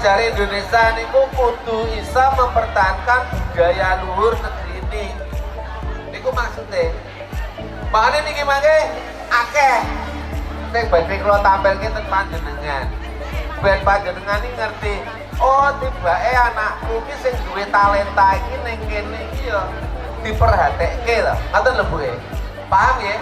jari Indonesia niku kudu bisa mempertahankan budaya luhur negeri ini. Niku maksudnya. Makanya niki mangke akeh sing badhe kula tampilke teng panjenengan. Ben panjenengan iki ngerti, oh tibake anakku iki sing duwe talenta iki ning kene iki ya diperhatekke lho. Ngoten lho Bu. Paham ya?